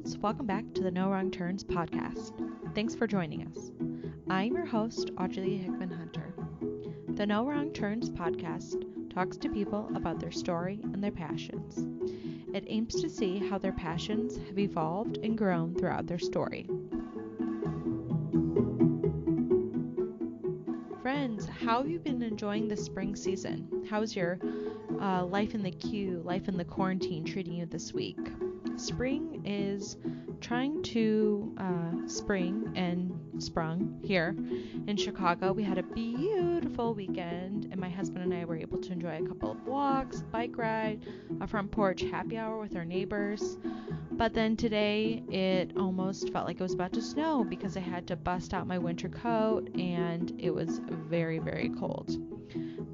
friends, welcome back to the No Wrong Turns podcast. Thanks for joining us. I'm your host, Audrey Hickman Hunter. The No Wrong Turns podcast talks to people about their story and their passions. It aims to see how their passions have evolved and grown throughout their story. Friends, how have you been enjoying the spring season? How's your life in the queue, life in the quarantine treating you this week? Spring is trying to spring and sprung here in Chicago. We had a beautiful weekend, and my husband and I were able to enjoy a couple of walks, bike ride, a front porch happy hour with our neighbors. But then today it almost felt like it was about to snow because I had to bust out my winter coat, and it was very, very cold.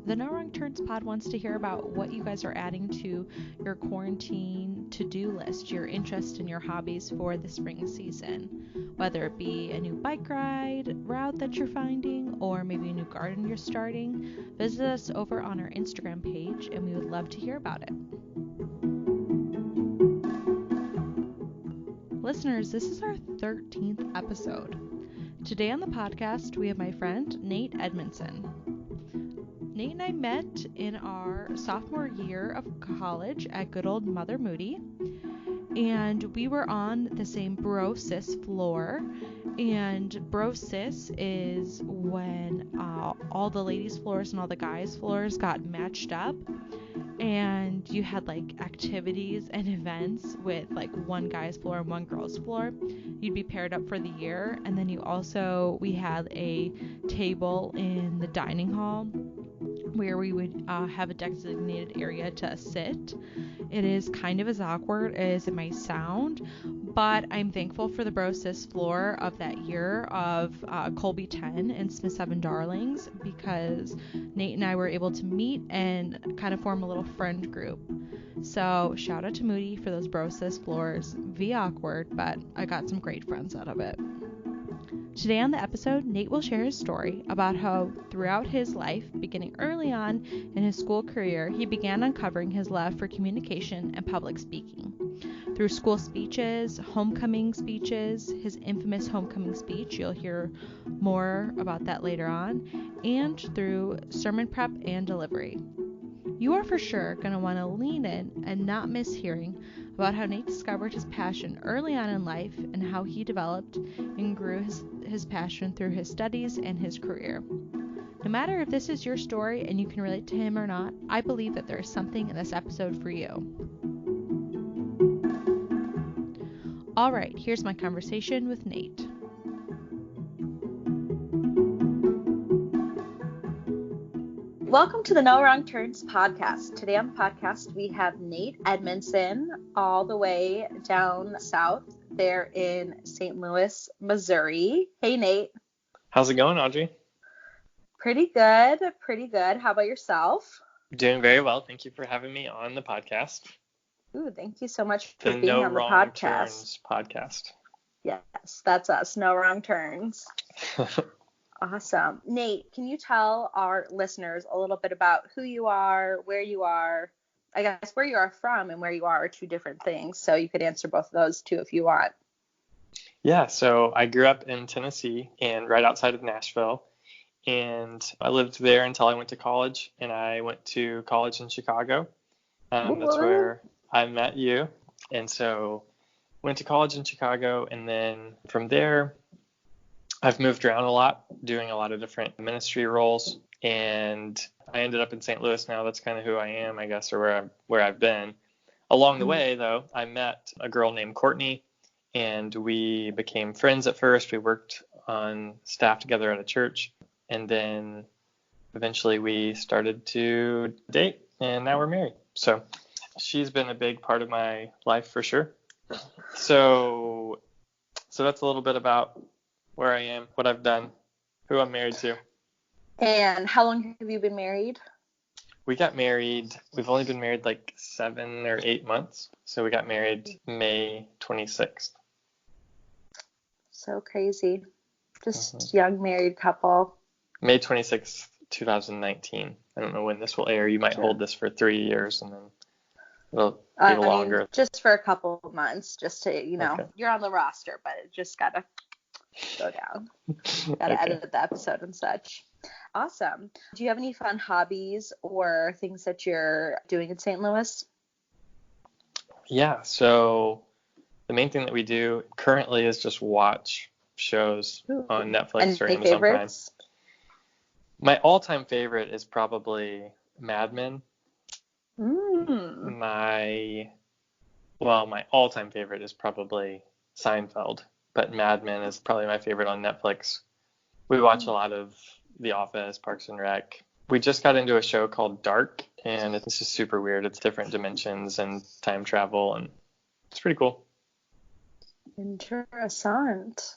The No Wrong Turns pod wants to hear about what you guys are adding to your quarantine to-do list, your interest in your hobbies for the spring season, whether it be a new bike route that you're finding, or maybe a new garden you're starting. Visit us over on our Instagram page, and we would love to hear about it. Listeners, this is our 13th episode. Today on the podcast, we have my friend Nate Edmondson. Nate and I met in our sophomore year of college at good old Mother Moody, and we were on the same bro sis floor. And bro sis is when all the ladies floors and all the guys floors got matched up, and you had like activities and events with like one guy's floor and one girl's floor. You'd be paired up for the year, and then we had a table in the dining hall where we would have a designated area to sit. It is kind of as awkward as it might sound, but I'm thankful for the bro sis floor of that year of Colby 10 and Smith 7 Darlings, because Nate and I were able to meet and kind of form a little friend group. So shout out to Moody for those bro sis floors. Awkward, but I got some great friends out of it. Today on the episode, Nate will share his story about how throughout his life, beginning early on in his school career, he began uncovering his love for communication and public speaking. Through school speeches, homecoming speeches, his infamous homecoming speech, you'll hear more about that later on, and through sermon prep and delivery. You are for sure going to want to lean in and not miss hearing about how Nate discovered his passion early on in life and how he developed and grew his passion through his studies and his career. No matter if this is your story and you can relate to him or not, I believe that there is something in this episode for you. All right, here's my conversation with Nate. Welcome to the No Wrong Turns podcast. Today on the podcast, we have Nate Edmondson, all the way down south there in St. Louis, Missouri. Hey, Nate. How's it going, Audrey? Pretty good. How about yourself? Doing very well. Thank you for having me on the podcast. Ooh, thank you so much for being No on the Wrong podcast. Turns podcast. Yes, that's us. No Wrong Turns. Awesome. Nate, can you tell our listeners a little bit about who you are, where you are? I guess where you are from and where you are two different things. So you could answer both of those too if you want. Yeah, so I grew up in Tennessee and right outside of Nashville. And I lived there until I went to college. And I went to college in Chicago. That's where I met you. And so went to college in Chicago. And then from there, I've moved around a lot, doing a lot of different ministry roles, and I ended up in St. Louis now. That's kind of who I am, I guess, or where I've been. Along the way, though, I met a girl named Courtney, and we became friends at first. We worked on staff together at a church, and then eventually we started to date, and now we're married. So she's been a big part of my life for sure. So that's a little bit about where I am, what I've done, who I'm married to. And how long have you been married? We got married, we've only been married like 7 or 8 months. So we got married May 26th. So crazy. Just young married couple. May 26th, 2019. I don't know when this will air. You might hold this for 3 years and then It'll be I mean, longer. just for a couple of months, just to, Okay. you're on the roster, but it just gotta go down. Gotta Okay. edit the episode and such. Awesome. Do you have any fun hobbies or things that you're doing in St. Louis? Yeah, so the main thing that we do currently is just watch shows Ooh. on Netflix or Any Amazon favorites? Prime. My all-time favorite is probably Mad Men. Mm. My all-time favorite is probably Seinfeld, but Mad Men is probably my favorite on Netflix. We watch a lot of The Office, Parks and Rec. We just got into a show called Dark, and it's just super weird. It's different dimensions and time travel, and it's pretty cool. Interessant.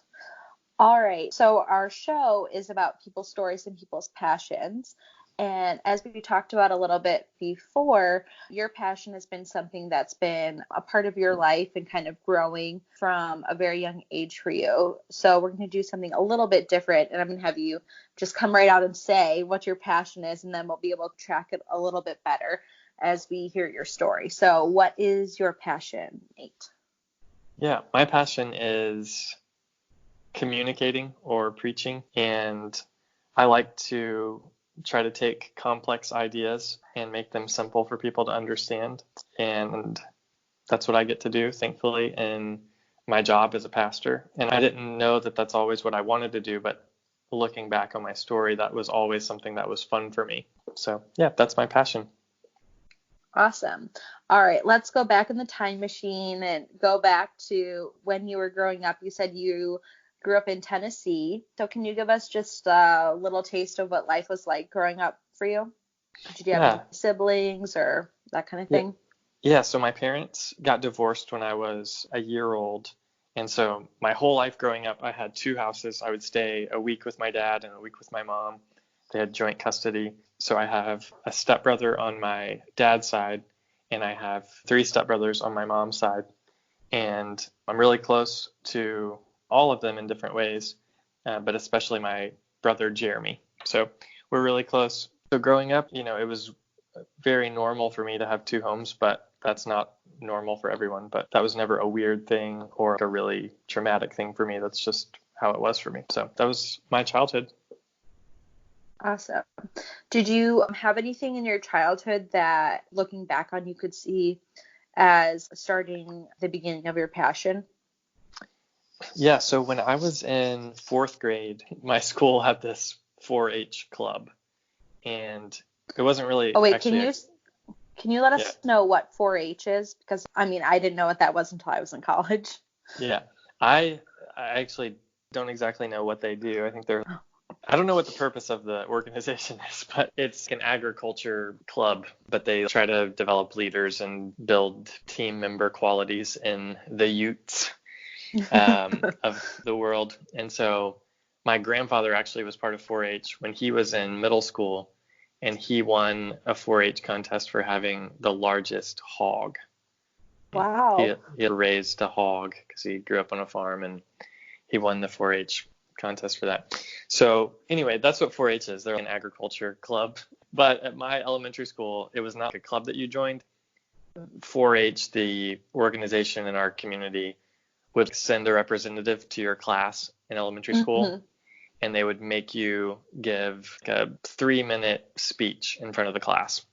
All right. So our show is about people's stories and people's passions. And as we talked about a little bit before, your passion has been something that's been a part of your life and kind of growing from a very young age for you. So we're going to do something a little bit different, and I'm going to have you just come right out and say what your passion is, and then we'll be able to track it a little bit better as we hear your story. So what is your passion, Nate? Yeah, my passion is communicating or preaching, and I like to try to take complex ideas and make them simple for people to understand. And that's what I get to do, thankfully, in my job as a pastor. And I didn't know that that's always what I wanted to do, but looking back on my story, that was always something that was fun for me. So yeah, that's my passion. Awesome. All right, let's go back in the time machine and go back to when you were growing up. You said you grew up in Tennessee. So can you give us just a little taste of what life was like growing up for you? Did you have any siblings or that kind of thing? Yeah, so my parents got divorced when I was a year old. And so my whole life growing up, I had two houses. I would stay a week with my dad and a week with my mom. They had joint custody. So I have a stepbrother on my dad's side, and I have three stepbrothers on my mom's side. And I'm really close to all of them in different ways, but especially my brother Jeremy. So we're really close. So growing up, it was very normal for me to have two homes, but that's not normal for everyone. But that was never a weird thing or a really traumatic thing for me. That's just how it was for me. So that was my childhood. Awesome. Did you have anything in your childhood that, looking back on, you could see as starting the beginning of your passion? Yeah, so when I was in fourth grade, my school had this 4-H club, and it wasn't really. Oh wait, actually can you let us know what 4-H is? Because I didn't know what that was until I was in college. Yeah, I actually don't exactly know what they do. I don't know what the purpose of the organization is, but it's an agriculture club, but they try to develop leaders and build team member qualities in the youths of the world. And so my grandfather actually was part of 4-H when he was in middle school, and he won a 4-H contest for having the largest hog. Wow. He had raised a hog because he grew up on a farm, and he won the 4-H contest for that. So anyway, that's what 4-H is. They're an agriculture club. But at my elementary school, it was not a club that you joined. 4-H, the organization in our community, would send a representative to your class in elementary school, and they would make you give a 3-minute speech in front of the class.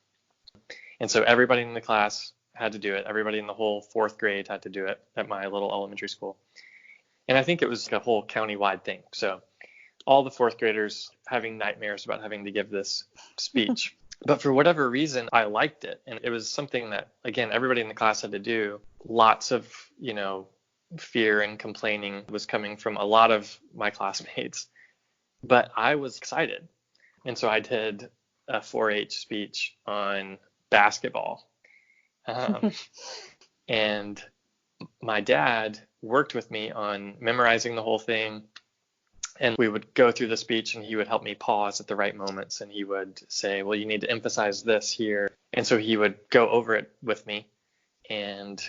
And so everybody in the class had to do it. Everybody in the whole fourth grade had to do it at my little elementary school. And I think it was a whole county-wide thing. So all the fourth graders having nightmares about having to give this speech. But for whatever reason, I liked it. And it was something that, again, everybody in the class had to do. Lots of, fear and complaining was coming from a lot of my classmates. But I was excited. And so I did a 4-H speech on basketball. And my dad worked with me on memorizing the whole thing, and we would go through the speech, and he would help me pause at the right moments, and he would say, well, you need to emphasize this here. And so he would go over it with me, and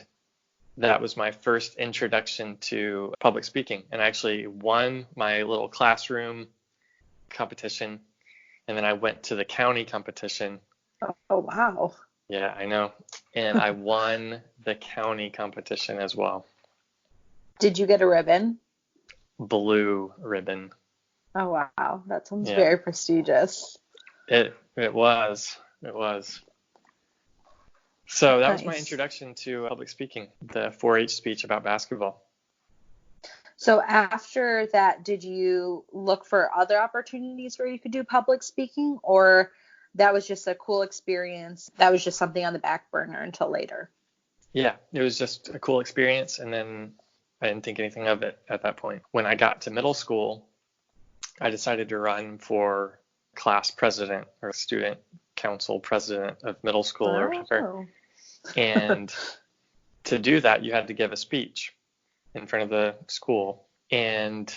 that was my first introduction to public speaking. And I actually won my little classroom competition, and then I went to the county competition. Oh, wow. Yeah, I know. And I won the county competition as well. Did you get a ribbon? Blue ribbon. Oh, wow. That sounds Yeah. very prestigious. It was. It was. So that was my Nice. introduction to public speaking, the 4-H speech about basketball. So after that, did you look for other opportunities where you could do public speaking, or that was just a cool experience? That was just something on the back burner until later. Yeah, it was just a cool experience, and then I didn't think anything of it at that point. When I got to middle school, I decided to run for class president or student council president of middle school or whatever. And to do that, you had to give a speech in front of the school. And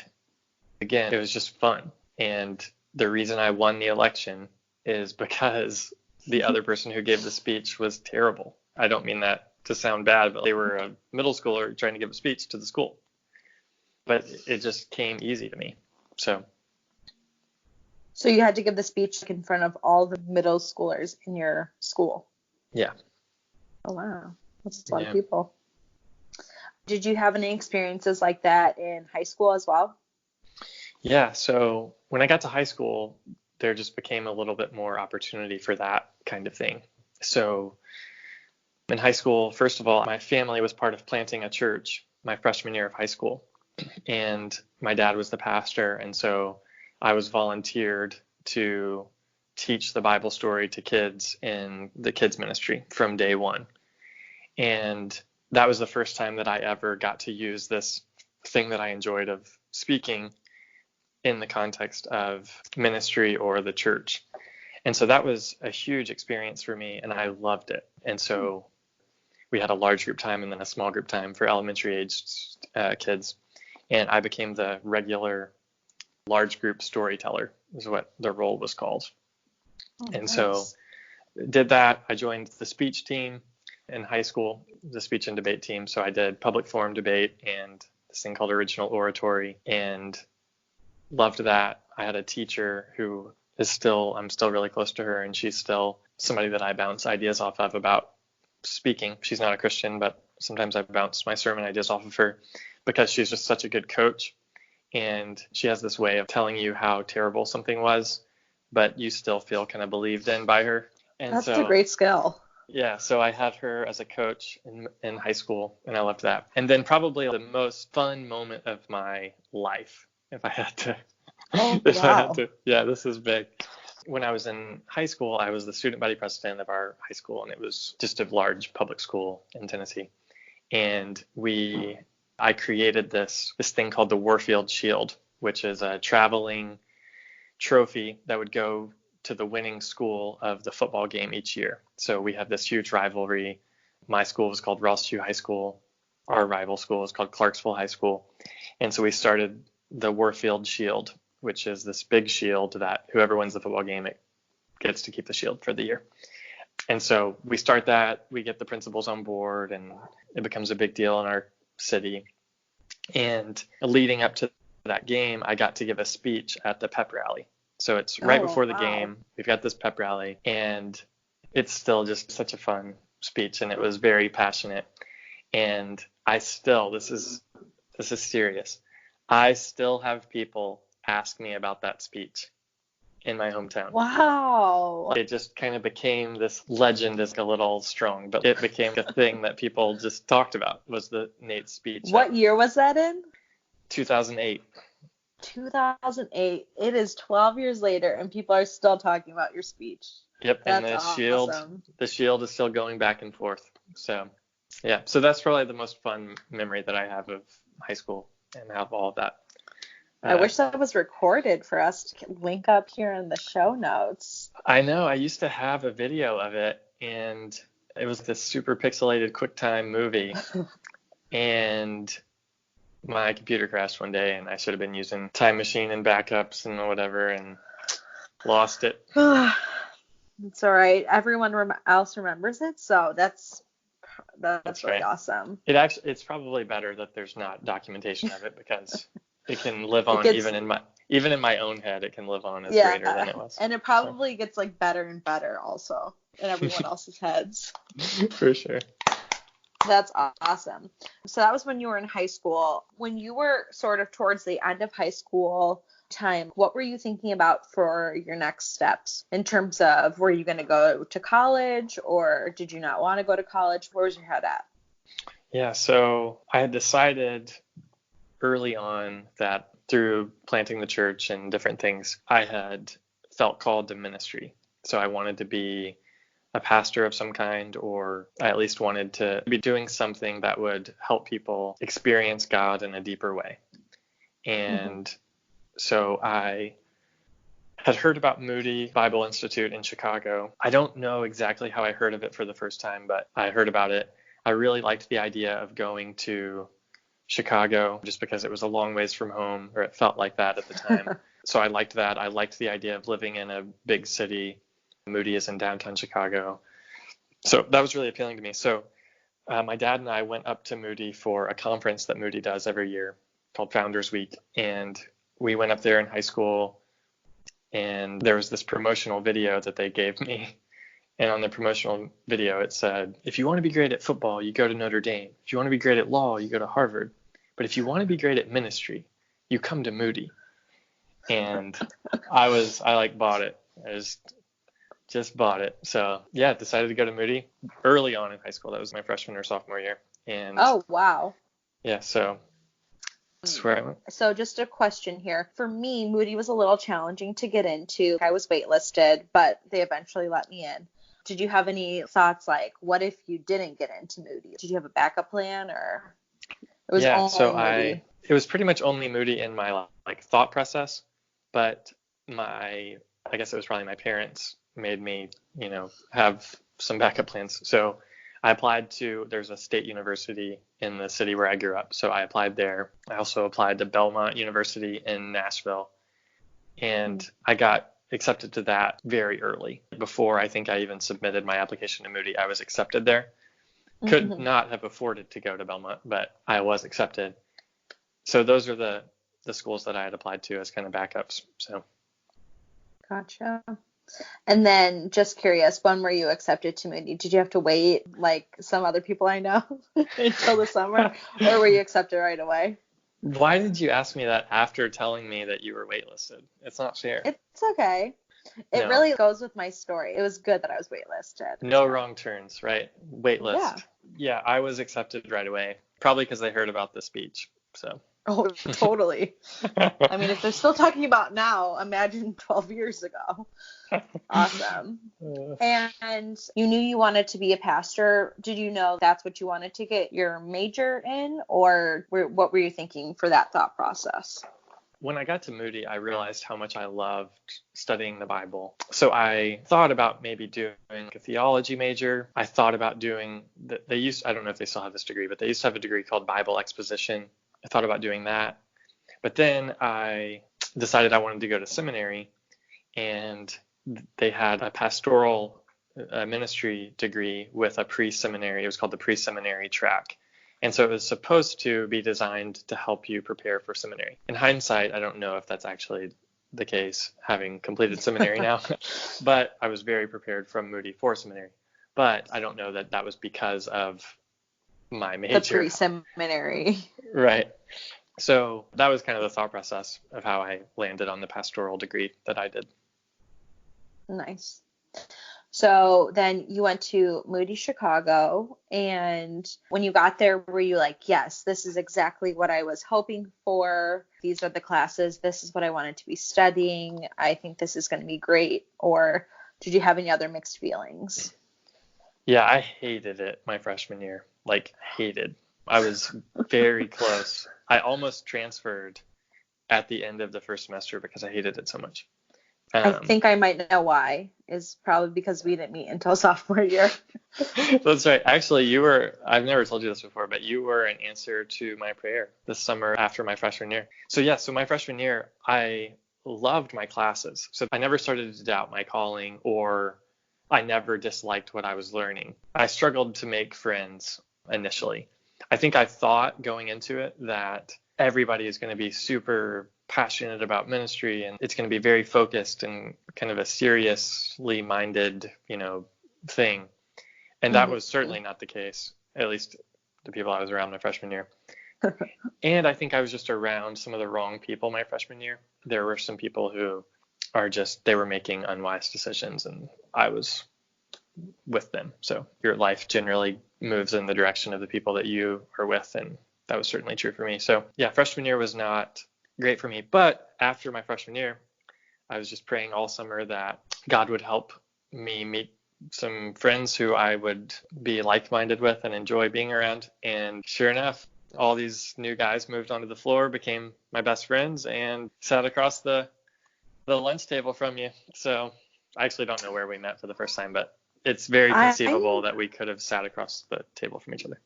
again, it was just fun. And the reason I won the election is because the other person who gave the speech was terrible. I don't mean that to sound bad, but they were a middle schooler trying to give a speech to the school. But it just came easy to me. So you had to give the speech in front of all the middle schoolers in your school? Yeah. Oh, wow. That's a lot of people. Did you have any experiences like that in high school as well? Yeah. So when I got to high school, there just became a little bit more opportunity for that kind of thing. So in high school, first of all, my family was part of planting a church my freshman year of high school. And my dad was the pastor. And so I was volunteered to teach the Bible story to kids in the kids ministry from day one. And that was the first time that I ever got to use this thing that I enjoyed of speaking in the context of ministry or the church. And so that was a huge experience for me, and I loved it. And so we had a large group time and then a small group time for elementary aged kids. And I became the regular large group storyteller, is what the role was called. And nice. So did that. I joined the speech team in high school, the speech and debate team. So I did public forum debate and this thing called original oratory, and loved that. I had a teacher who I'm still really close to her, and she's still somebody that I bounce ideas off of about speaking. She's not a Christian, but sometimes I bounce my sermon ideas off of her because she's just such a good coach. And she has this way of telling you how terrible something was, but you still feel kind of believed in by her. And that's a great skill. Yeah, so I had her as a coach in high school, and I loved that. And then probably the most fun moment of my life, if I had to. Yeah, this is big. When I was in high school, I was the student body president of our high school, and it was just a large public school in Tennessee. And I created this thing called the Warfield Shield, which is a traveling trophy that would go to the winning school of the football game each year. So we have this huge rivalry. My school was called Ross Hugh High School. Our rival school is called Clarksville High School. And so we started the Warfield Shield, which is this big shield that whoever wins the football game, it gets to keep the shield for the year. And so we start that, we get the principals on board, and it becomes a big deal in our city. And leading up to that game, I got to give a speech at the pep rally. So it's right before the game. We've got this pep rally, and it's still just such a fun speech, and it was very passionate. And this is serious. I still have people ask me about that speech in my hometown. Wow. It just kind of became this legend, is a little strong, but it became a thing that people just talked about, was the Nate speech. What year was that in? 2008. 2008. It is 12 years later, and people are still talking about your speech. Yep, that's and awesome. The shield is still going back and forth. So, yeah, so that's probably the most fun memory that I have of high school, and have all of that. I wish that was recorded for us to link up here in the show notes. I know. I used to have a video of it, and it was this super pixelated QuickTime movie. And my computer crashed one day, and I should have been using Time Machine and backups and whatever, and lost it. It's all right. Everyone else remembers it, so that's really right. awesome. It's probably better that there's not documentation of it, because it can live on even in my own head. It can live on as greater than it was. And it probably gets like better and better also in everyone else's heads. For sure. That's awesome. So that was when you were in high school. When you were sort of towards the end of high school time, what were you thinking about for your next steps in terms of, were you going to go to college, or did you not want to go to college? Where was your head at? Yeah, so I had decided early on that through planting the church and different things, I had felt called to ministry. So I wanted to be a pastor of some kind, or I at least wanted to be doing something that would help people experience God in a deeper way. And so I had heard about Moody Bible Institute in Chicago. I don't know exactly how I heard of it for the first time, but I heard about it. I really liked the idea of going to Chicago just because it was a long ways from home, or it felt like that at the time. So I liked that. I liked the idea of living in a big city. Moody is in downtown Chicago. So that was really appealing to me. So my dad and I went up to Moody for a conference that Moody does every year called Founders Week. And we went up there in high school, and there was this promotional video that they gave me. And on the promotional video, it said, if you want to be great at football, you go to Notre Dame. If you want to be great at law, you go to Harvard. But if you want to be great at ministry, you come to Moody. And I bought it. I just bought it. So yeah, decided to go to Moody early on in high school. That was my freshman or sophomore year. And oh, wow. Yeah, so that's where I went. So just a question here. For me, Moody was a little challenging to get into. I was waitlisted, but they eventually let me in. Did you have any thoughts, like, what if you didn't get into Moody? Did you have a backup plan, or it was only Moody? It was pretty much only Moody in my thought process, but I guess it was probably my parents made me, have some backup plans. So I applied there's a state university in the city where I grew up. So I applied there. I also applied to Belmont University in Nashville, and I got accepted to that very early. Before I think I even submitted my application to Moody, I was accepted there. Could not have afforded to go to Belmont, but I was accepted. So those are the schools that I had applied to as kind of backups. So. Gotcha. And then just curious, when were you accepted to Moody? Did you have to wait like some other people I know until the summer, or were you accepted right away? Why did you ask me that after telling me that you were waitlisted? It's not fair. It's okay. It really goes with my story. It was good that I was waitlisted. No wrong turns, right? Waitlist. Yeah, I was accepted right away, probably because they heard about the speech. So. Oh, totally. I mean, if they're still talking about now, imagine 12 years ago. Awesome. And you knew you wanted to be a pastor. Did you know that's what you wanted to get your major in, or what were you thinking for that thought process? When I got to Moody, I realized how much I loved studying the Bible. So I thought about maybe doing a theology major. I thought about doing, I don't know if they still have this degree, but they used to have a degree called Bible exposition. I thought about doing that. But then I decided I wanted to go to seminary, and they had a pastoral ministry degree with a pre-seminary. It was called the pre-seminary track. And so it was supposed to be designed to help you prepare for seminary. In hindsight, I don't know if that's actually the case, having completed seminary now, but I was very prepared from Moody for seminary. But I don't know that that was because of my major. The pre-seminary. Right. So that was kind of the thought process of how I landed on the pastoral degree that I did. Nice. So then you went to Moody Chicago, and when you got there, were you like, yes, this is exactly what I was hoping for. These are the classes. This is what I wanted to be studying. I think this is going to be great. Or did you have any other mixed feelings? Yeah, I hated it my freshman year. Hated. I was very close. I almost transferred at the end of the first semester because I hated it so much. I think I might know why. Is probably because we didn't meet until sophomore year. That's right. Actually, I've never told you this before, but you were an answer to my prayer this summer after my freshman year. So my freshman year, I loved my classes. So I never started to doubt my calling, or I never disliked what I was learning. I struggled to make friends initially. I think I thought going into it that everybody is going to be super passionate about ministry, and it's going to be very focused and kind of a seriously minded, thing. And that was certainly not the case, at least the people I was around my freshman year. And I think I was just around some of the wrong people my freshman year. There were some people who they were making unwise decisions, and I was with them. So your life generally moves in the direction of the people that you are with, and that was certainly true for me. So yeah, freshman year was not great for me. But after my freshman year, I was just praying all summer that God would help me meet some friends who I would be like-minded with and enjoy being around. And sure enough, all these new guys moved onto the floor, became my best friends, and sat across the lunch table from you. So I actually don't know where we met for the first time, but it's very conceivable that we could have sat across the table from each other.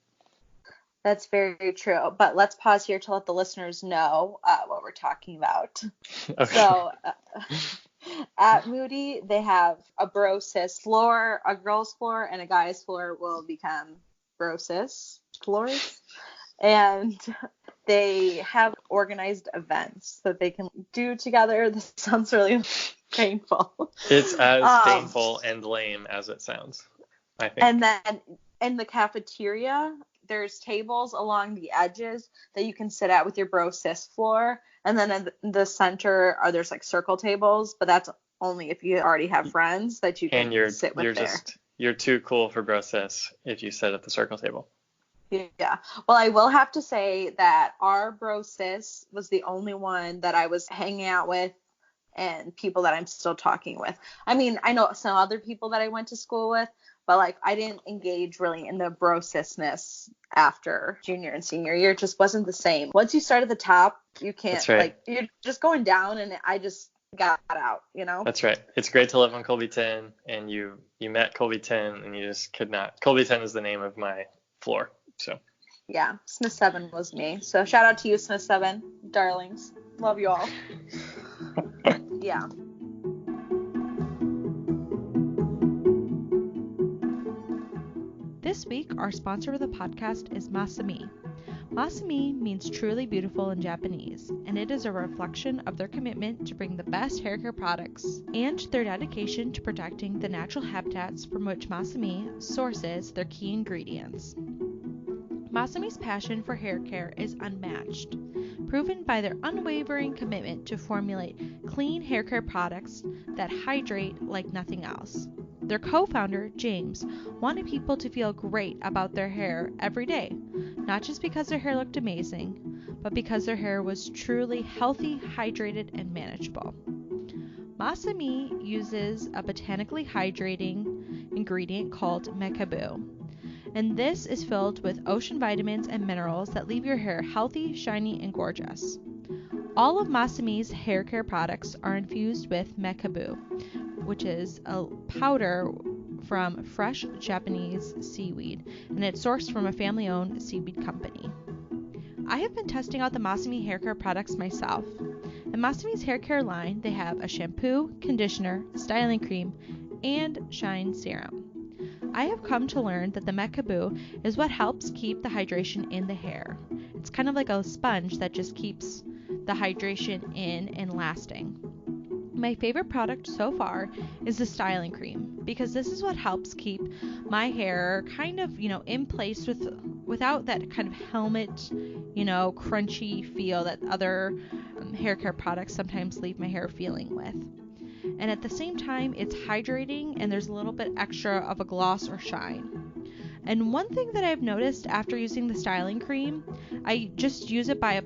That's very true. But let's pause here to let the listeners know what we're talking about. Okay. So at Moody, they have a bro-sis floor, a girl's floor, and a guy's floor will become bro-sis floors. And they have organized events that they can do together. This sounds really painful. It's as painful and lame as it sounds, I think. And then in the cafeteria, there's tables along the edges that you can sit at with your bro-sis floor. And then in the center there's like circle tables, but that's only if you already have friends that you can sit with there. You're too cool for bro-sis if you sit at the circle table. Yeah. Well, I will have to say that our bro-sis was the only one that I was hanging out with and people that I'm still talking with. I mean, I know some other people that I went to school with, but like I didn't engage really in the bro-sisness after junior and senior year. It just wasn't the same. Once you start at the top, you can't. That's right. Like you're just going down, and I just got out, That's right. It's great to live on Colby 10, and you met Colby 10, and you just could not. Colby 10 is the name of my floor. So yeah, Smith 7 was me. So shout out to you, Smith 7, darlings. Love you all. Yeah. This week, our sponsor of the podcast is Masami. Masami means truly beautiful in Japanese, and it is a reflection of their commitment to bring the best hair care products and their dedication to protecting the natural habitats from which Masami sources their key ingredients. Masami's passion for hair care is unmatched, proven by their unwavering commitment to formulate clean hair care products that hydrate like nothing else. Their co-founder, James, wanted people to feel great about their hair every day, not just because their hair looked amazing, but because their hair was truly healthy, hydrated, and manageable. Masami uses a botanically hydrating ingredient called mekabu, and this is filled with ocean vitamins and minerals that leave your hair healthy, shiny, and gorgeous. All of Masami's hair care products are infused with mekabu, which is a powder from fresh Japanese seaweed, and it's sourced from a family-owned seaweed company. I have been testing out the Masami hair care products myself. In Masami's hair care line, they have a shampoo, conditioner, styling cream, and shine serum. I have come to learn that the mekabu is what helps keep the hydration in the hair. It's kind of like a sponge that just keeps the hydration in and lasting. My favorite product so far is the styling cream, because this is what helps keep my hair kind of, in place without that kind of helmet, crunchy feel that other hair care products sometimes leave my hair feeling with. And at the same time, it's hydrating and there's a little bit extra of a gloss or shine. And one thing that I've noticed after using the styling cream, I just use it by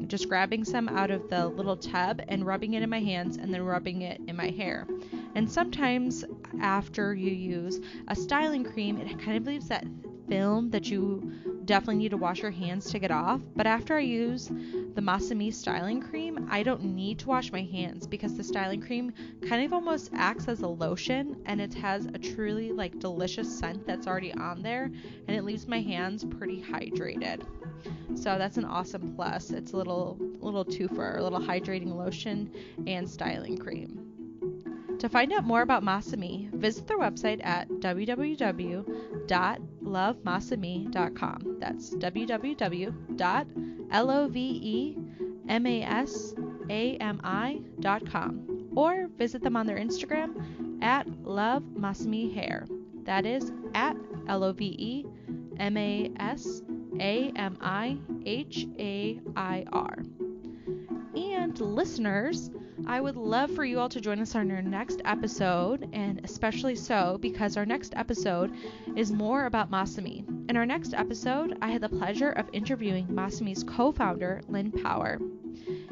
just grabbing some out of the little tub and rubbing it in my hands and then rubbing it in my hair. And sometimes after you use a styling cream, it kind of leaves that film that you definitely need to wash your hands to get off. But after I use the Masami styling cream, I don't need to wash my hands because the styling cream kind of almost acts as a lotion, and it has a truly delicious scent that's already on there, and it leaves my hands pretty hydrated. So that's an awesome plus. It's a little twofer, a little hydrating lotion and styling cream. To find out more about Masami, visit their website at www.lovemasami.com. That's www.lovemasami.com. LOVEMASAMI.com, or visit them on their Instagram at Love Masami Hair. That is at LOVEMASAMIHAIR. And listeners, I would love for you all to join us on our next episode, and especially so because our next episode is more about Masami. In our next episode, I had the pleasure of interviewing Masami's co-founder, Lynn Power.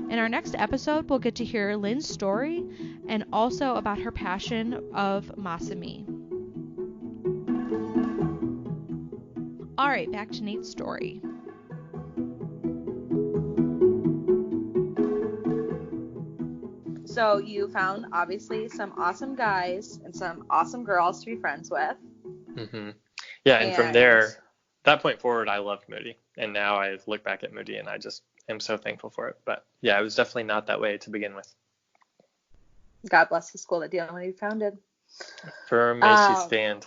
In our next episode, we'll get to hear Lynn's story and also about her passion of Masami. All right, back to Nate's story. So you found obviously some awesome guys and some awesome girls to be friends with. Mm-hmm. Yeah, and from there, that point forward, I loved Moody, and now I look back at Moody and I just am so thankful for it. But yeah, it was definitely not that way to begin with. God bless the school that DLMD founded. Firm may she stand.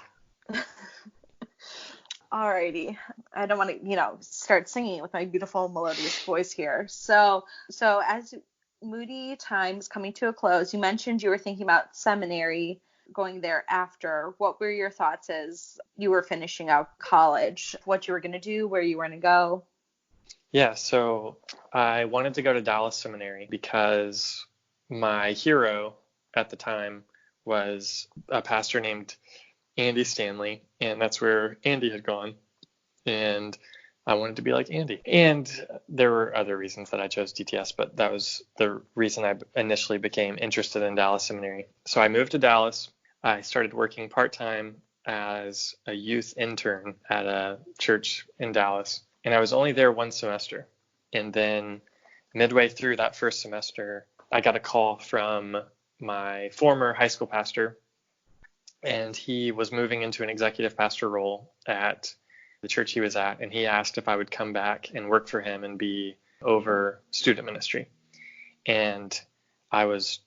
Alrighty. I don't want to, start singing with my beautiful melodious voice here. So as Moody time's coming to a close, you mentioned you were thinking about seminary, going there after. What were your thoughts as you were finishing out college? What you were going to do, where you were going to go? Yeah, so I wanted to go to Dallas Seminary because my hero at the time was a pastor named Andy Stanley, and that's where Andy had gone, and I wanted to be like Andy. And there were other reasons that I chose DTS, but that was the reason I initially became interested in Dallas Seminary. So I moved to Dallas. I started working part-time as a youth intern at a church in Dallas, and I was only there one semester. And then midway through that first semester, I got a call from my former high school pastor, and he was moving into an executive pastor role at the church he was at, and he asked if I would come back and work for him and be over student ministry. And I was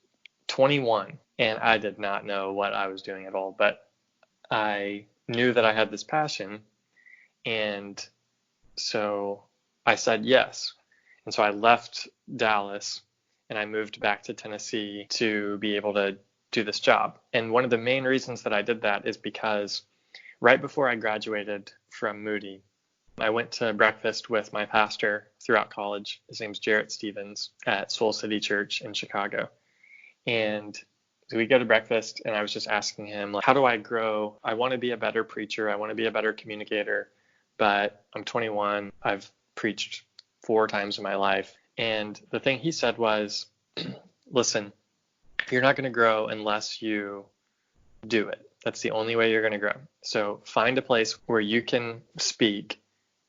21, and I did not know what I was doing at all, but I knew that I had this passion, and so I said yes. And so I left Dallas and I moved back to Tennessee to be able to do this job. And one of the main reasons that I did that is because right before I graduated from Moody, I went to breakfast with my pastor throughout college. His name's Jarrett Stevens at Soul City Church in Chicago. And so we go to breakfast, and I was just asking him, like, how do I grow? I want to be a better preacher. I want to be a better communicator, but I'm 21. I've preached 4 times in my life. And the thing he said was, listen, you're not going to grow unless you do it. That's the only way you're going to grow. So find a place where you can speak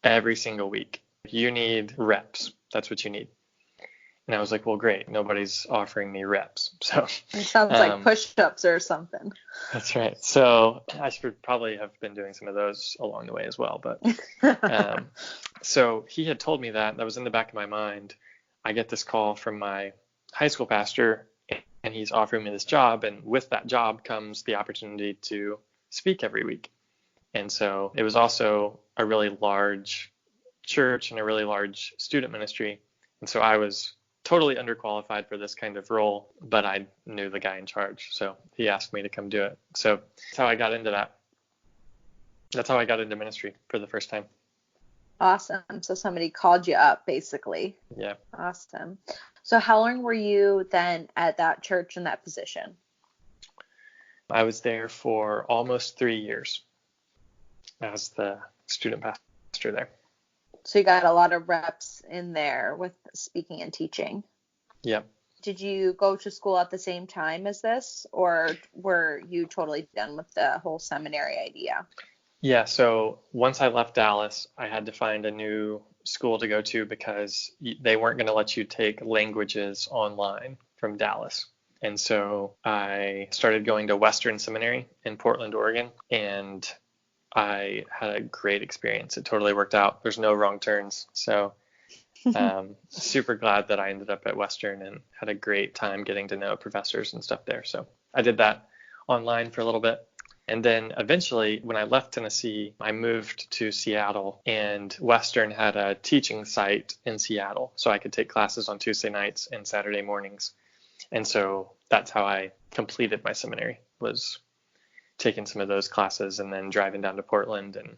every single week. You need reps. That's what you need. And I was like, well, great. Nobody's offering me reps. So it sounds like push-ups or something. That's right. So I should probably have been doing some of those along the way as well. But so he had told me that was in the back of my mind. I get this call from my high school pastor, and he's offering me this job. And with that job comes the opportunity to speak every week. And so it was also a really large church and a really large student ministry. And so I was totally underqualified for this kind of role, but I knew the guy in charge. So he asked me to come do it. So that's how I got into that. That's how I got into ministry for the first time. Awesome. So somebody called you up, basically. Yeah. Awesome. So how long were you then at that church in that position? I was there for almost 3 years as the student pastor there. So you got a lot of reps in there with speaking and teaching. Yep. Did you go to school at the same time as this, or were you totally done with the whole seminary idea? Yeah, so once I left Dallas, I had to find a new school to go to because they weren't going to let you take languages online from Dallas. And so I started going to Western Seminary in Portland, Oregon, and I had a great experience. It totally worked out. There's no wrong turns. So super glad that I ended up at Western and had a great time getting to know professors and stuff there. So I did that online for a little bit. And then eventually, when I left Tennessee, I moved to Seattle, and Western had a teaching site in Seattle, so I could take classes on Tuesday nights and Saturday mornings. And so that's how I completed my seminary, was taking some of those classes and then driving down to Portland and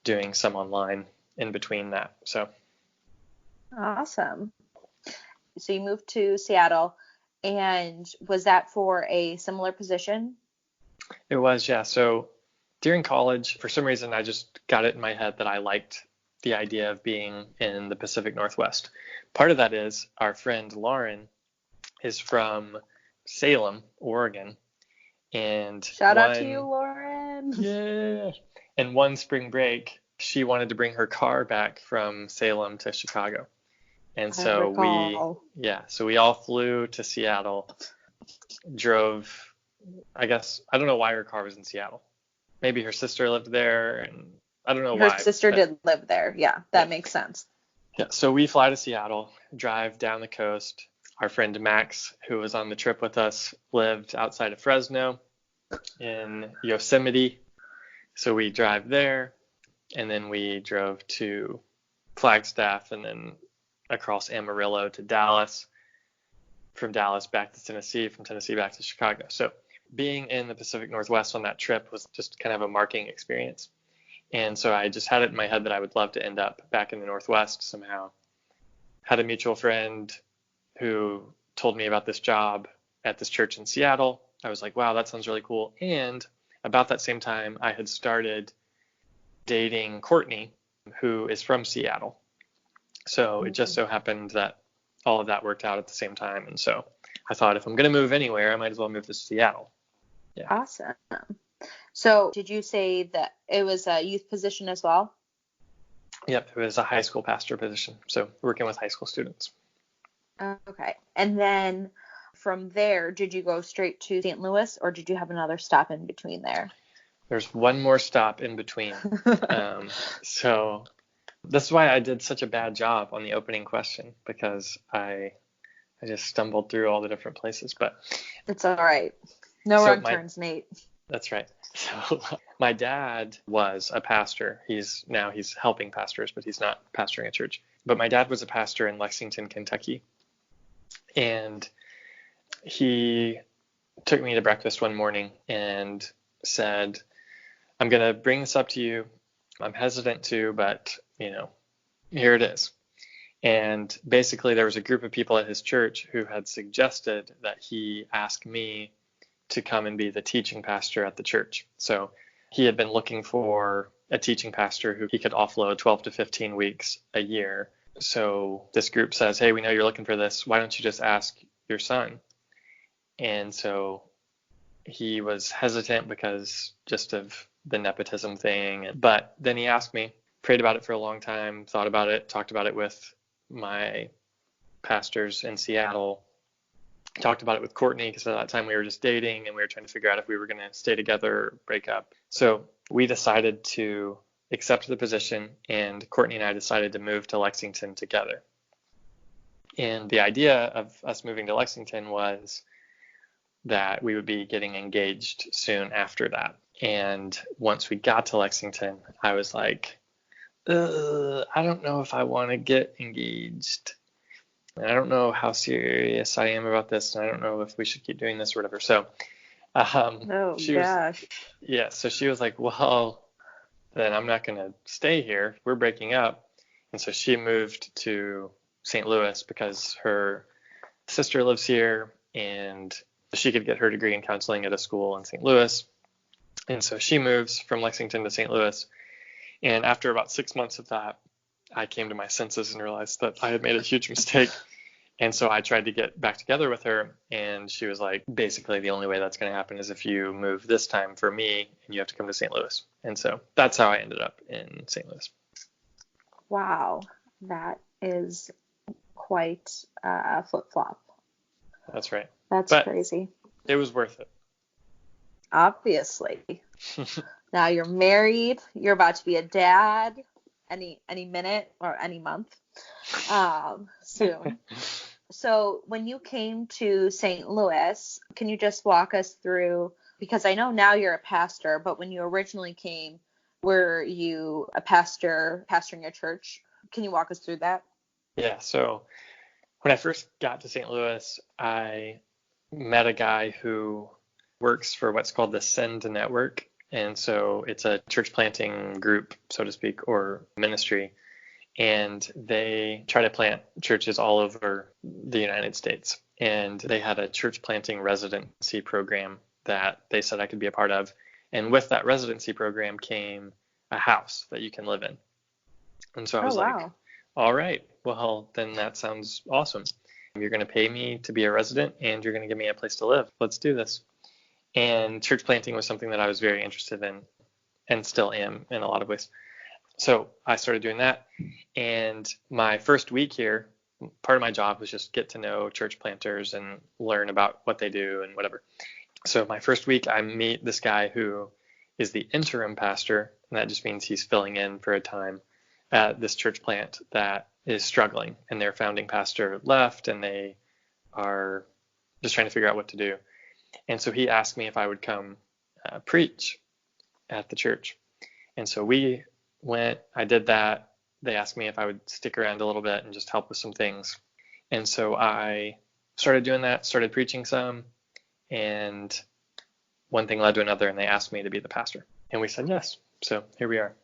doing some online in between that. So Awesome. So you moved to Seattle, and was that for a similar position? it was, yeah. So during college, for some reason, I just got it in my head that I liked the idea of being in the Pacific Northwest. Part of that is our friend Lauren is from Salem, Oregon. And Shout out to you, Lauren. Yeah. And one spring break, she wanted to bring her car back from Salem to Chicago. And so we all flew to Seattle, drove, I guess, I don't know why her car was in Seattle. Maybe her sister lived there, and I don't know why. Her sister did live there. Yeah, that makes sense. Yeah, so we fly to Seattle, drive down the coast. Our friend Max, who was on the trip with us, lived outside of Fresno in Yosemite. So we drive there, and then we drove to Flagstaff, and then across Amarillo to Dallas, from Dallas back to Tennessee, from Tennessee back to Chicago. So being in the Pacific Northwest on that trip was just kind of a marking experience. And so I just had it in my head that I would love to end up back in the Northwest somehow. Had a mutual friend who told me about this job at this church in Seattle. I was like, wow, that sounds really cool. And about that same time, I had started dating Courtney, who is from Seattle. So it just so happened that all of that worked out at the same time. And so I thought, if I'm going to move anywhere, I might as well move to Seattle. Yeah. Awesome. So did you say that it was a youth position as well? Yep, it was a high school pastor position. So working with high school students. Okay. And then from there, did you go straight to St. Louis, or did you have another stop in between there? There's one more stop in between. So this is why I did such a bad job on the opening question, because I just stumbled through all the different places. But it's all right. No wrong turns, Nate. That's right. So my dad was a pastor. He's helping pastors, but he's not pastoring a church. But my dad was a pastor in Lexington, Kentucky. And he took me to breakfast one morning and said, I'm going to bring this up to you. I'm hesitant to, but, here it is. And basically there was a group of people at his church who had suggested that he ask me to come and be the teaching pastor at the church. So he had been looking for a teaching pastor who he could offload 12 to 15 weeks a year. So this group says, hey, we know you're looking for this. Why don't you just ask your son? And so he was hesitant because just of the nepotism thing. But then he asked me, prayed about it for a long time, thought about it, talked about it with my pastors in Seattle, talked about it with Courtney, because at that time we were just dating and we were trying to figure out if we were going to stay together or break up. So we decided to accept the position, and Courtney and I decided to move to Lexington together. And the idea of us moving to Lexington was that we would be getting engaged soon after that. And once we got to Lexington, I was like, I don't know if I want to get engaged. And I don't know how serious I am about this, and I don't know if we should keep doing this or whatever. So so she was like, well, then I'm not going to stay here. We're breaking up. And so she moved to St. Louis because her sister lives here, and she could get her degree in counseling at a school in St. Louis. And so she moves from Lexington to St. Louis. And after about 6 months of that, I came to my senses and realized that I had made a huge mistake. And so I tried to get back together with her, and she was like, basically the only way that's going to happen is if you move this time for me and you have to come to St. Louis. And so that's how I ended up in St. Louis. Wow, that is quite a flip-flop. That's right. But crazy. It was worth it. Obviously. Now you're married, you're about to be a dad any minute or any month soon. So when you came to St. Louis, can you just walk us through Because I know now you're a pastor, but when you originally came, were you a pastor pastoring a church? Can you walk us through that? Yeah, so when I first got to St. Louis, I met a guy who works for what's called the Send Network. And so it's a church planting group, so to speak, or ministry. And they try to plant churches all over the United States. And they had a church planting residency program that they said I could be a part of. And with that residency program came a house that you can live in. And so I was like, all right, well, then that sounds awesome. You're going to pay me to be a resident and you're going to give me a place to live. Let's do this. And church planting was something that I was very interested in and still am in a lot of ways. So I started doing that. And my first week here, part of my job was just get to know church planters and learn about what they do and whatever. So my first week, I meet this guy who is the interim pastor. And that just means he's filling in for a time at this church plant that is struggling. And their founding pastor left and they are just trying to figure out what to do. And so he asked me if I would come preach at the church. And so we went, I did that. They asked me if I would stick around a little bit and just help with some things. And so I started doing that, started preaching some, and one thing led to another, and they asked me to be the pastor. And we said yes. So here we are.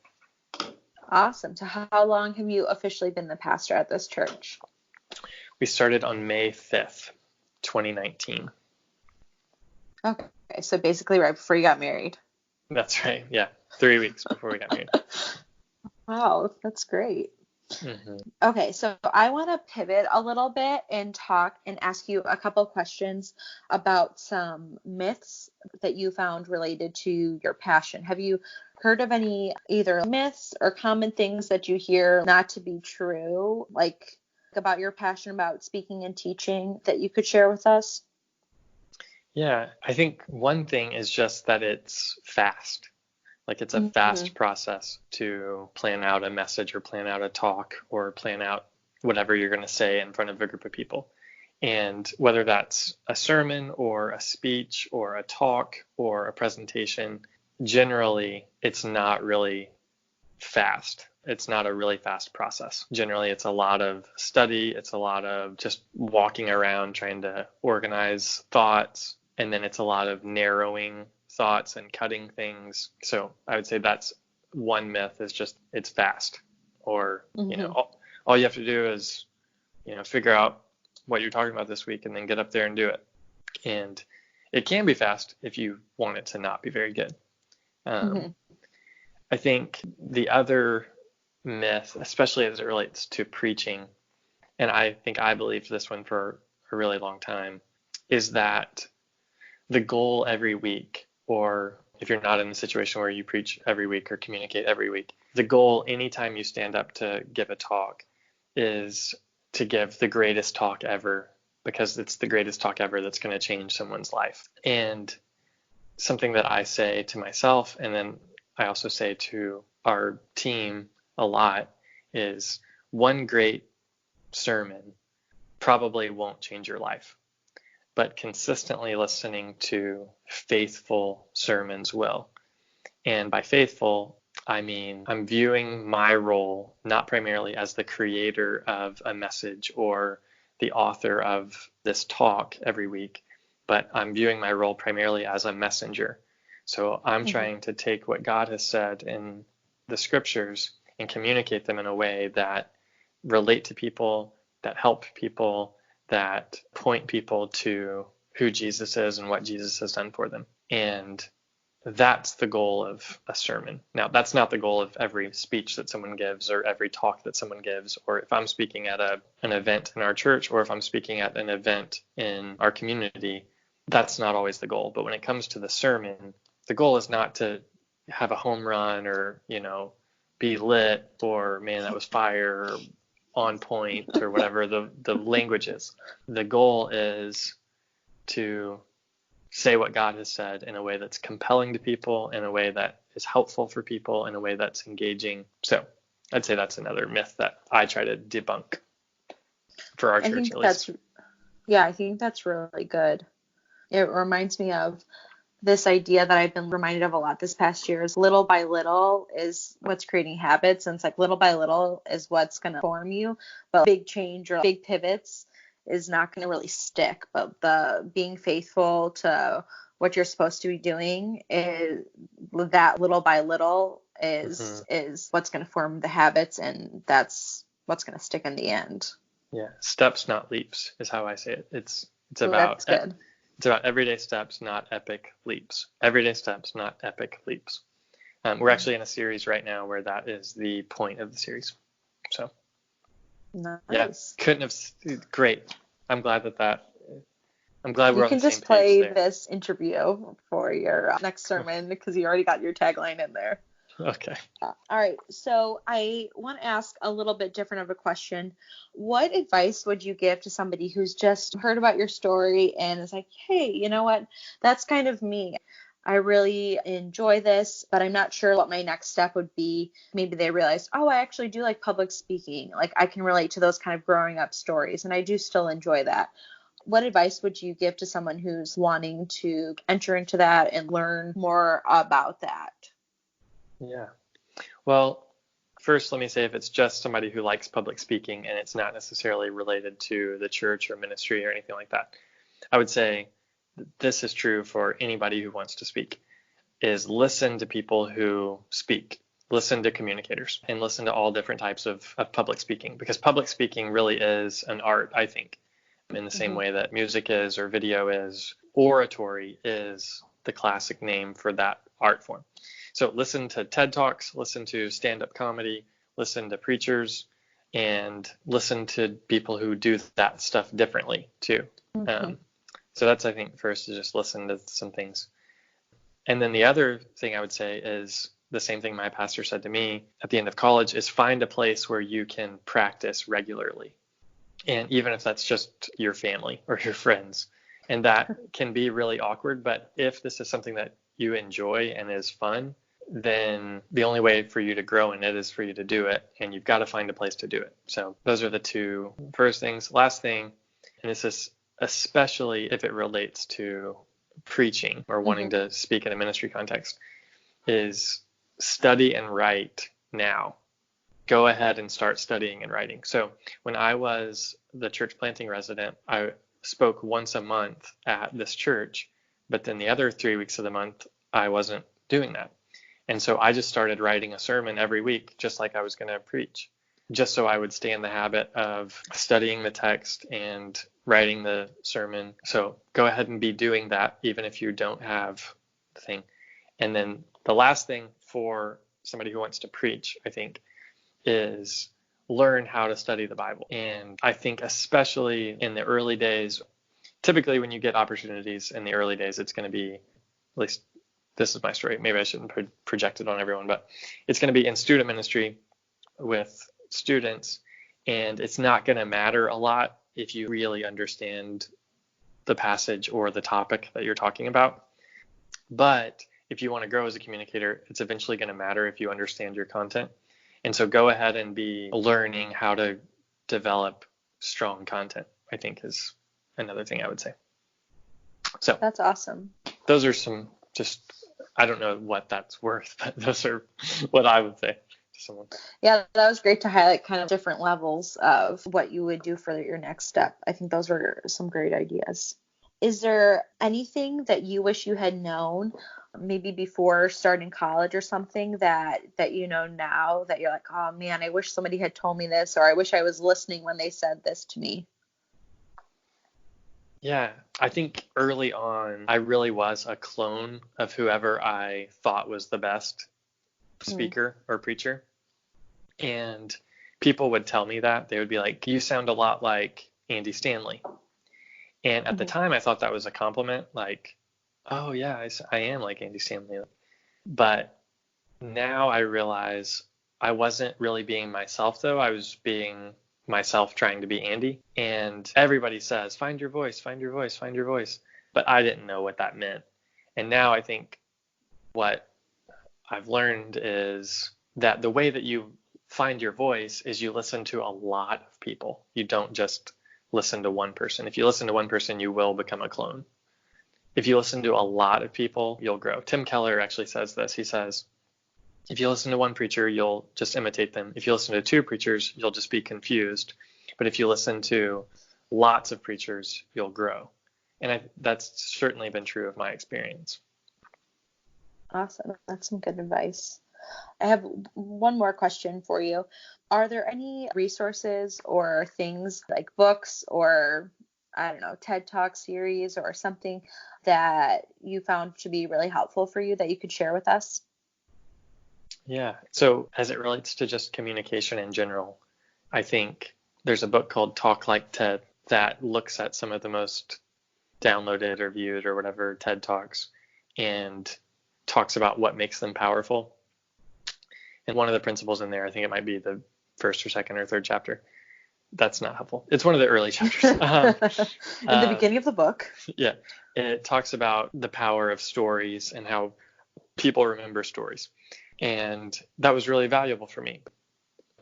Awesome. So how long have you officially been the pastor at this church? We started on May 5th, 2019. Okay, so basically right before you got married. That's right. Yeah, 3 weeks before we got married. Wow, that's great. Mm-hmm. Okay, so I want to pivot a little bit and talk and ask you a couple questions about some myths that you found related to your passion. Have you heard of any either myths or common things that you hear not to be true, like about your passion about speaking and teaching that you could share with us? Yeah, I think one thing is just that it's fast. Like it's a fast process to plan out a message or plan out a talk or plan out whatever you're going to say in front of a group of people. And whether that's a sermon or a speech or a talk or a presentation, generally it's not really fast. It's not a really fast process. Generally, it's a lot of study. It's a lot of just walking around trying to organize thoughts. And then it's a lot of narrowing thoughts and cutting things. So I would say that's one myth, is just it's fast. Or, all you have to do is, figure out what you're talking about this week and then get up there and do it. And it can be fast if you want it to not be very good. I think the other myth, especially as it relates to preaching, and I think I believed this one for a really long time, is that the goal every week, or if you're not in a situation where you preach every week or communicate every week, the goal anytime you stand up to give a talk is to give the greatest talk ever, because it's the greatest talk ever that's going to change someone's life. And something that I say to myself, and then I also say to our team a lot, is one great sermon probably won't change your life, but consistently listening to faithful sermons will. And by faithful, I mean I'm viewing my role not primarily as the creator of a message or the author of this talk every week, but I'm viewing my role primarily as a messenger. So I'm trying to take what God has said in the scriptures and communicate them in a way that relate to people, that help people, that point people to who Jesus is and what Jesus has done for them. And that's the goal of a sermon. Now, that's not the goal of every speech that someone gives or every talk that someone gives, or if I'm speaking at an event in our church, or if I'm speaking at an event in our community, that's not always the goal. But when it comes to the sermon, the goal is not to have a home run or, be lit, or man, that was fire, or on point, or whatever the language is. The goal is to say what God has said in a way that's compelling to people, in a way that is helpful for people, in a way that's engaging. So I'd say that's another myth that I try to debunk for our church, at least. I think that's really good. It reminds me of this idea that I've been reminded of a lot this past year is little by little is what's creating habits. And it's like little by little is what's going to form you. But big change or big pivots is not going to really stick. But the being faithful to what you're supposed to be doing is that little by little is what's going to form the habits. And that's what's going to stick in the end. Yeah. Steps, not leaps is how I say it. It's Ooh, about, that's good. It's about everyday steps, not epic leaps. Everyday steps, not epic leaps. We're actually in a series right now where that is the point of the series. So, Nice. yeah, couldn't have. Great. I'm glad we're on the same page. You can just play there. this interview for your next sermon because you already got your tagline in there. Okay. All right. So I want to ask a little bit different of a question. What advice would you give to somebody who's just heard about your story and is like, hey, you know what? That's kind of me. I really enjoy this, but I'm not sure what my next step would be. Maybe they realized, oh, I actually do like public speaking. Like I can relate to those kind of growing up stories, and I do still enjoy that. What advice would you give to someone who's wanting to enter into that and learn more about that? Yeah. Well, first, let me say if it's just somebody who likes public speaking and it's not necessarily related to the church or ministry or anything like that, I would say this is true for anybody who wants to speak, is listen to people who speak, listen to communicators, and listen to all different types of public speaking, because public speaking really is an art, I think, in the same way that music is or video is. Oratory is the classic name for that art form. So listen to TED Talks, listen to stand-up comedy, listen to preachers, and listen to people who do that stuff differently too. So that's, I think, first is just listen to some things. And then the other thing I would say is the same thing my pastor said to me at the end of college is find a place where you can practice regularly. And even if that's just your family or your friends. And that can be really awkward. But if this is something that you enjoy and is fun, then the only way for you to grow in it is for you to do it. And you've got to find a place to do it. So those are the two first things. Last thing, and this is especially if it relates to preaching or wanting to speak in a ministry context, is study and write now. Go ahead and start studying and writing. So when I was the church planting resident, I spoke once a month at this church, but then the other 3 weeks of the month, I wasn't doing that. And so I just started writing a sermon every week, just like I was going to preach, just so I would stay in the habit of studying the text and writing the sermon. So go ahead and be doing that, even if you don't have the thing. And then the last thing for somebody who wants to preach, I think, is learn how to study the Bible. And I think especially in the early days, typically when you get opportunities in the early days, it's going to be, at least this is my story, maybe I shouldn't project it on everyone, but it's going to be in student ministry with students, and it's not going to matter a lot if you really understand the passage or the topic that you're talking about. But if you want to grow as a communicator, it's eventually going to matter if you understand your content. And so go ahead and be learning how to develop strong content, I think, is another thing I would say. So that's awesome. Those are some, just, I don't know what that's worth, but those are what I would say to someone. Yeah, that was great to highlight kind of different levels of what you would do for your next step. I think those were some great ideas. Is there anything that you wish you had known maybe before starting college or something that you know now that you're like, oh man, I wish somebody had told me this, or I wish I was listening when they said this to me? Yeah, I think early on, I really was a clone of whoever I thought was the best speaker or preacher. And people would tell me that. They would be like, you sound a lot like Andy Stanley. And at the time, I thought that was a compliment, like, oh, yeah, I am like Andy Stanley. But now I realize I wasn't really being myself, though. I was being myself trying to be Andy. And everybody says, find your voice, find your voice, find your voice. But I didn't know what that meant. And now I think what I've learned is that the way that you find your voice is you listen to a lot of people. You don't just listen to one person. If you listen to one person, you will become a clone. if you listen to a lot of people, you'll grow. Tim Keller actually says this. He says, if you listen to one preacher, you'll just imitate them. If you listen to two preachers, you'll just be confused. But if you listen to lots of preachers, you'll grow. And that's certainly been true of my experience. Awesome. That's some good advice. I have one more question for you. Are there any resources or things like books or, I don't know, TED Talk series or something that you found to be really helpful for you that you could share with us? Yeah. So as it relates to just communication in general, I think there's a book called Talk Like TED that looks at some of the most downloaded or viewed or whatever TED Talks and talks about what makes them powerful. And one of the principles in there, I think it might be the first or second or third chapter. That's not helpful. It's one of the early chapters. In the beginning of the book. Yeah. It talks about the power of stories and how people remember stories. And that was really valuable for me.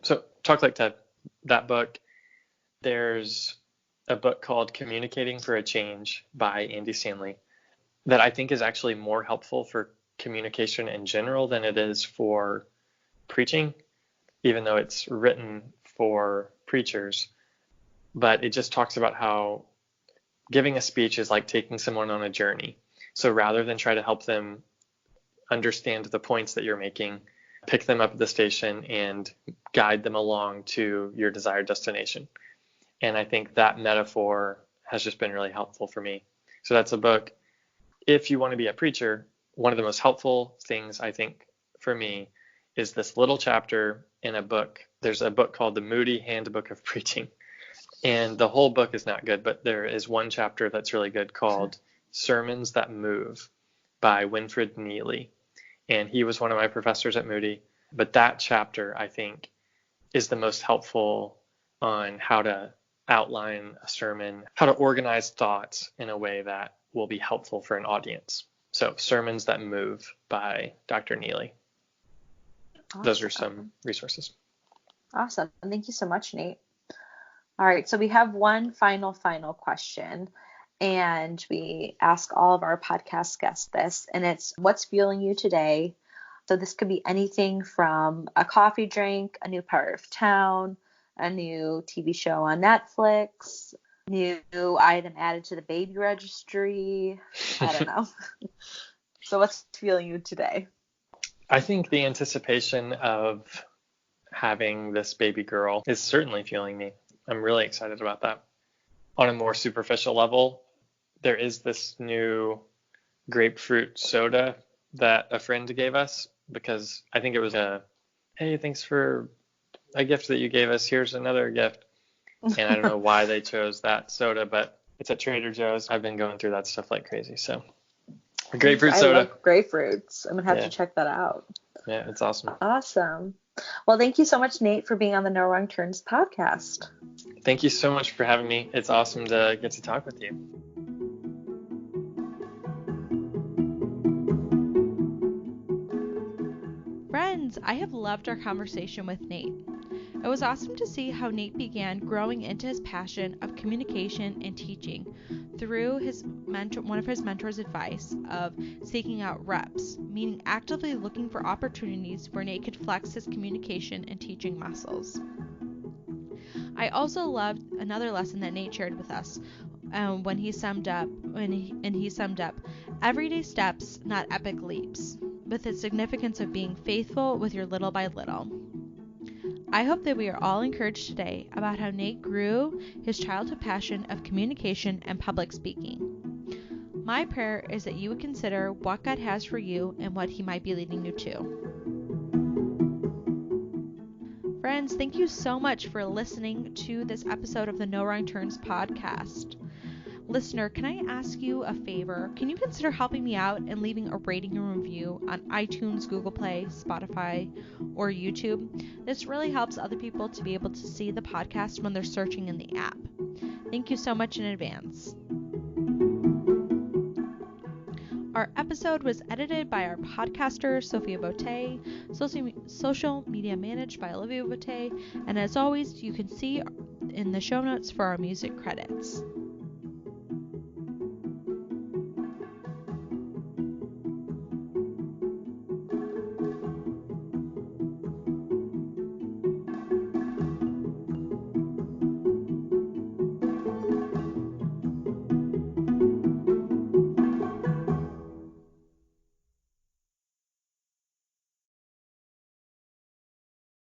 So Talk Like TED, that book. There's a book called Communicating for a Change by Andy Stanley that I think is actually more helpful for communication in general than it is for preaching, even though it's written for preachers. But it just talks about how giving a speech is like taking someone on a journey. So rather than try to help them understand the points that you're making, pick them up at the station and guide them along to your desired destination. And I think that metaphor has just been really helpful for me. So that's a book. If you want to be a preacher, one of the most helpful things I think for me is this little chapter in a book. There's a book called The Moody Handbook of Preaching. And the whole book is not good, but there is one chapter that's really good called Sermons That Move by Winfred Neely. And he was one of my professors at Moody. But that chapter, I think, is the most helpful on how to outline a sermon, how to organize thoughts in a way that will be helpful for an audience. So Sermons That Move by Dr. Neely. Awesome. Those are some resources. Awesome. Thank you so much, Nate. All right. So we have one final question. And we ask all of our podcast guests this, and it's what's fueling you today? So this could be anything from a coffee drink, a new part of town, a new TV show on Netflix, new item added to the baby registry. I don't know. So what's fueling you today? I think the anticipation of having this baby girl is certainly fueling me. I'm really excited about that. On a more superficial level, there is this new grapefruit soda that a friend gave us because I think it was hey, thanks for a gift that you gave us. Here's another gift. And I don't know why they chose that soda, but it's at Trader Joe's. I've been going through that stuff like crazy. So grapefruit soda. I love grapefruits. I'm going to have to check that out. Yeah, it's awesome. Awesome. Well, thank you so much, Nate, for being on the No Wrong Turns podcast. Thank you so much for having me. It's awesome to get to talk with you. Friends, I have loved our conversation with Nate. It was awesome to see how Nate began growing into his passion of communication and teaching through one of his mentor's advice of seeking out reps, meaning actively looking for opportunities where Nate could flex his communication and teaching muscles. I also loved another lesson that Nate shared with us when he summed up, everyday steps, not epic leaps, with the significance of being faithful with your little by little. I hope that we are all encouraged today about how Nate grew his childhood passion of communication and public speaking. My prayer is that you would consider what God has for you and what He might be leading you to. Friends, thank you so much for listening to this episode of the No Wrong Turns podcast. Listener, can I ask you a favor? Can you consider helping me out and leaving a rating and review on iTunes, Google Play, Spotify, or YouTube? This really helps other people to be able to see the podcast when they're searching in the app. Thank you so much in advance. Our episode was edited by our podcaster, Sophia Bote, social media managed by Olivia Bote, and as always, you can see in the show notes for our music credits.